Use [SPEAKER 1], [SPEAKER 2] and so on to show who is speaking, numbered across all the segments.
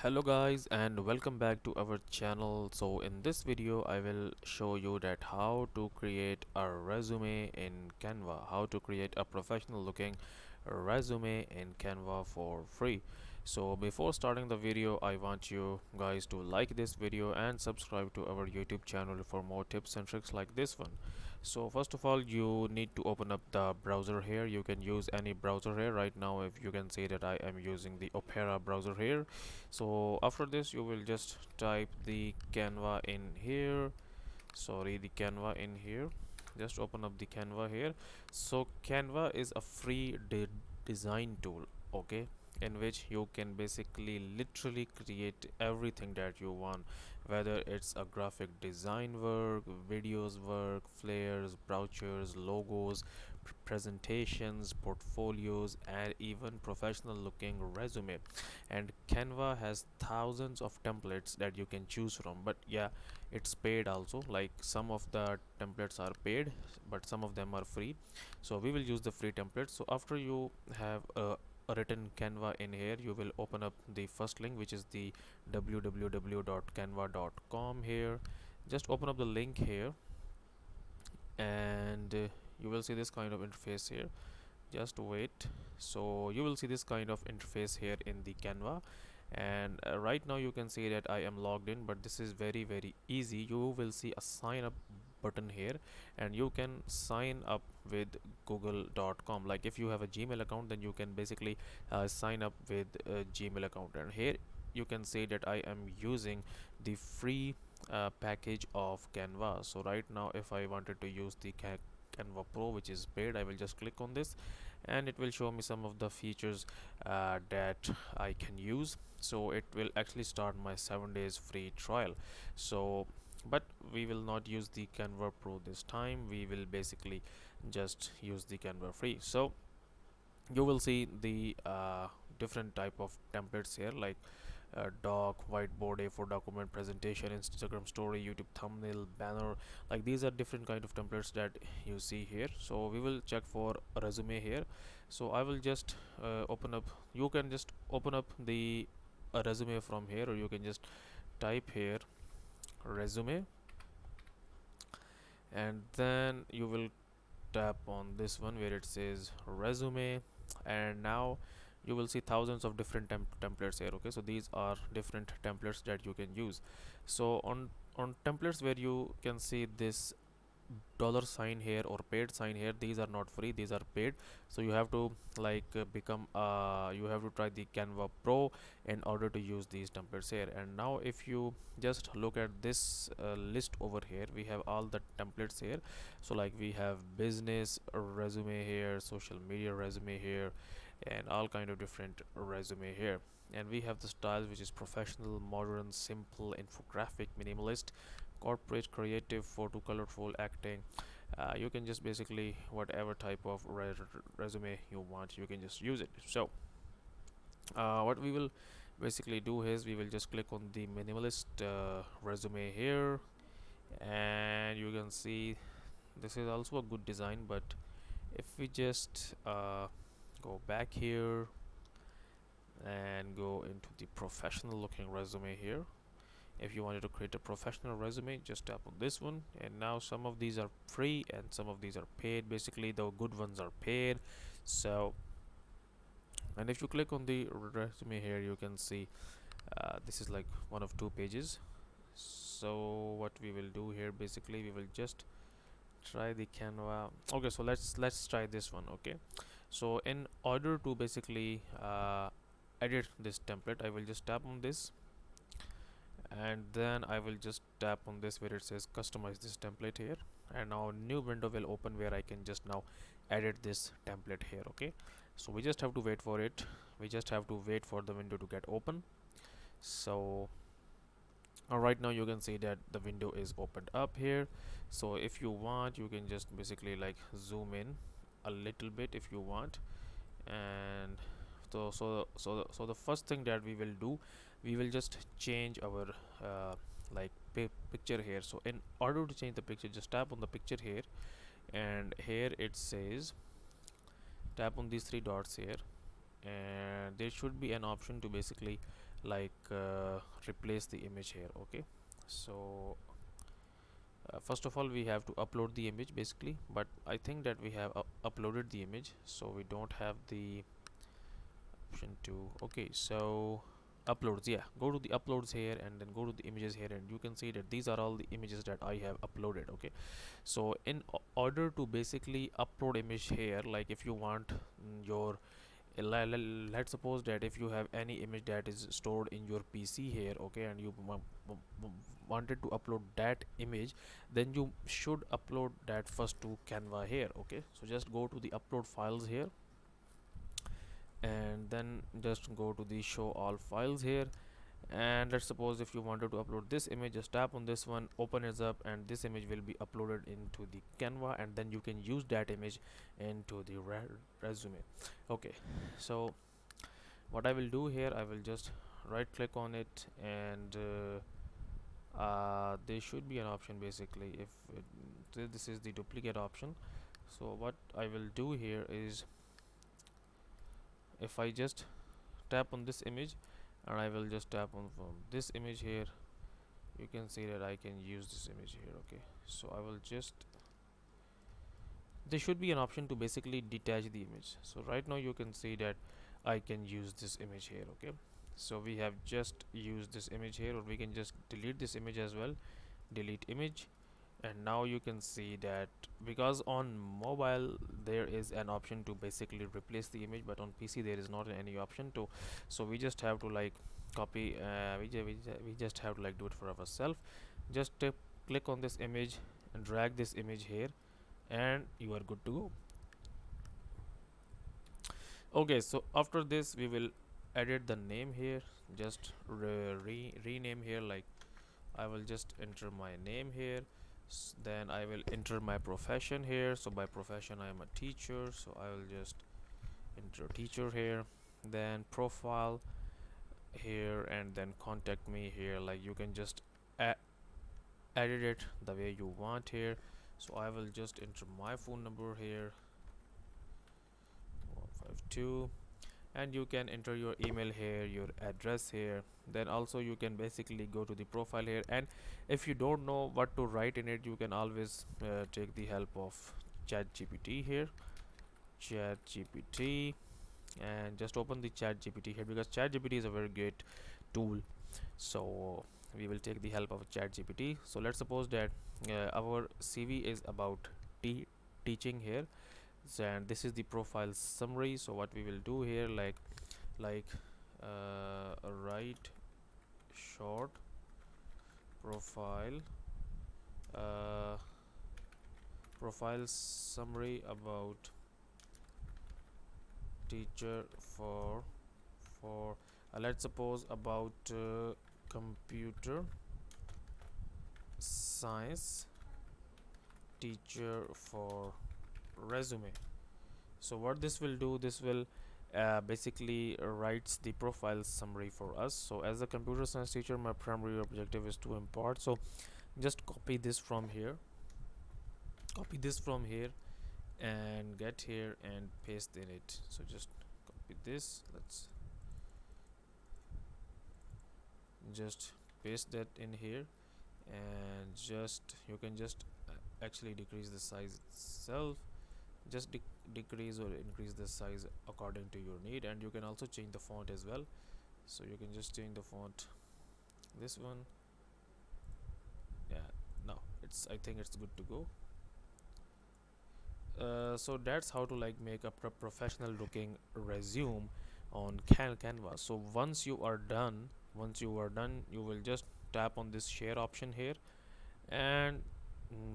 [SPEAKER 1] Hello guys and welcome back to our channel. So in this video I will show you that how to create a resume in Canva, how to create a professional looking resume in Canva for free. So before starting the video, I want you guys to like this video and subscribe to our YouTube channel for more tips and tricks like this one. So first of all, you need to open up the browser here. You can use any browser here. Right now, if you can see that I am using the Opera browser here. So after this you will just type the Canva in here, sorry, the Canva in here. Just open up the Canva here. So Canva is a free design tool, okay, in which you can basically literally create everything that you want, whether it's a graphic design work, videos work, flares, brochures, logos, presentations, portfolios, and even professional looking resume. And Canva has thousands of templates that you can choose from, but yeah, it's paid also. Like some of the templates are paid but some of them are free, so we will use the free templates. So after you have a written Canva in here, you will open up the first link, which is the www.canva.com here. Just open up the link here, and you will see this kind of interface here. Just wait. So you will see this kind of interface here in the Canva, and right now you can see that I am logged in, but this is very easy. You will see a sign up button here, and you can sign up with google.com. like if you have a Gmail account, then you can basically sign up with a Gmail account, and here you can say that I am using the free package of Canva. So right now if I wanted to use the Canva Pro, which is paid, I will just click on this and it will show me some of the features that I can use. So it will actually start my 7 days free trial. So but we will not use the Canva Pro this time. We will basically just use the Canva free. So you will see the different type of templates here, like doc, whiteboard, A4 document, presentation, Instagram story, YouTube thumbnail, banner. Like these are different kind of templates that you see here. So we will check for a resume here. So I will just open up, you can just open up the a resume from here, or you can just type here resume, and then you will tap on this one where it says resume, and now you will see thousands of different templates here. Okay, so these are different templates that you can use. So on templates where you can see this dollar sign here or paid sign here, these are not free, these are paid. So you have to become you have to try the Canva Pro in order to use these templates here. And now if you just look at this list over here, we have all the templates here. So like we have business resume here, social media resume here, and all kind of different resume here. And we have the styles, which is professional, modern, simple, infographic, minimalist, corporate, creative, photo, colorful, acting. You can just basically whatever type of resume you want, you can just use it. So what we will basically do is we will just click on the minimalist resume here, and you can see this is also a good design. But if we just go back here and go into the professional looking resume here, if you wanted to create a professional resume, just tap on this one. And now some of these are free and some of these are paid. Basically the good ones are paid. So, and if you click on the resume here, you can see this is like one of two pages. So what we will do here, basically we will just try the Canva. Okay, so let's try this one. Okay, so in order to basically edit this template, I will just tap on this, and then I will just tap on this where it says customize this template here, and now a new window will open where I can just now edit this template here. Okay, so we just have to wait for it, we just have to wait for the window to get open. So right now you can see that the window is opened up here. So if you want, you can just basically like zoom in a little bit if you want. And so the first thing that we will do, we will just change our like picture here. So in order to change the picture, just tap on the picture here, and here it says tap on these three dots here, and there should be an option to basically like replace the image here. Okay, so first of all we have to upload the image basically, but I think that we have uploaded the image, so we don't have the option to. Okay, so uploads, yeah, go to the uploads here and then go to the images here, and you can see that these are all the images that I have uploaded. Okay, so in order to basically upload image here, like if you want your let's suppose that if you have any image that is stored in your PC here, okay, and you wanted to upload that image, then you should upload that first to Canva here. Okay, so just go to the upload files here, and then just go to the show all files here, and let's suppose if you wanted to upload this image, just tap on this one, open it up, and this image will be uploaded into the Canva, and then you can use that image into the resume. Okay, so what I will do here, I will just right click on it, and there should be an option basically if this is the duplicate option. So what I will do here is, if I just tap on this image and I will just tap on from this image here, you can see that I can use this image here. Okay, so I will just, there should be an option to basically detach the image. So right now you can see that I can use this image here. Okay, so we have just used this image here, or we can just delete this image as well, delete image. And now you can see that because on mobile there is an option to basically replace the image, but on PC there is not any option to. So we just have to like copy, we just have to like do it for ourselves. Just click on this image and drag this image here, and you are good to go. Okay, so after this we will edit the name here, just rename here, like I will just enter my name here. Then I will enter my profession here. So by profession I am a teacher, so I will just enter teacher here. Then profile here, and then contact me here, like you can just edit it the way you want here. So I will just enter my phone number here, 152, and you can enter your email here, your address here. Then also you can basically go to the profile here, and if you don't know what to write in it, you can always take the help of ChatGPT here, ChatGPT, and just open the ChatGPT here, because ChatGPT is a very great tool. So we will take the help of ChatGPT. So let's suppose that our CV is about teaching here. So, and this is the profile summary. So what we will do here, like write short profile profile summary about teacher for let's suppose about computer science teacher for resume. So what this will do, this will basically writes the profile summary for us. So as a computer science teacher, my primary objective is to impart. So just copy this from here, and get here and paste in it. So just copy this, let's just paste that in here, and just you can just actually decrease the size itself, just decrease or increase the size according to your need. And you can also change the font as well. So you can just change the font, this one, yeah, no, it's, I think it's good to go. So that's how to like make a professional looking resume on Canva. So once you are done, you will just tap on this share option here, and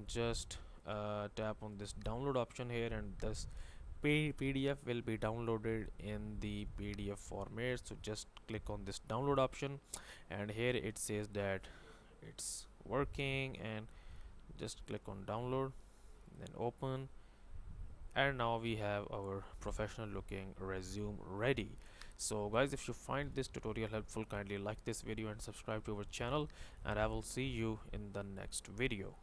[SPEAKER 1] just tap on this download option here, and this PDF will be downloaded in the PDF format. So just click on this download option, and here it says that it's working, and just click on download, then open, and now we have our professional looking resume ready. So guys, if you find this tutorial helpful, kindly like this video and subscribe to our channel, and I will see you in the next video.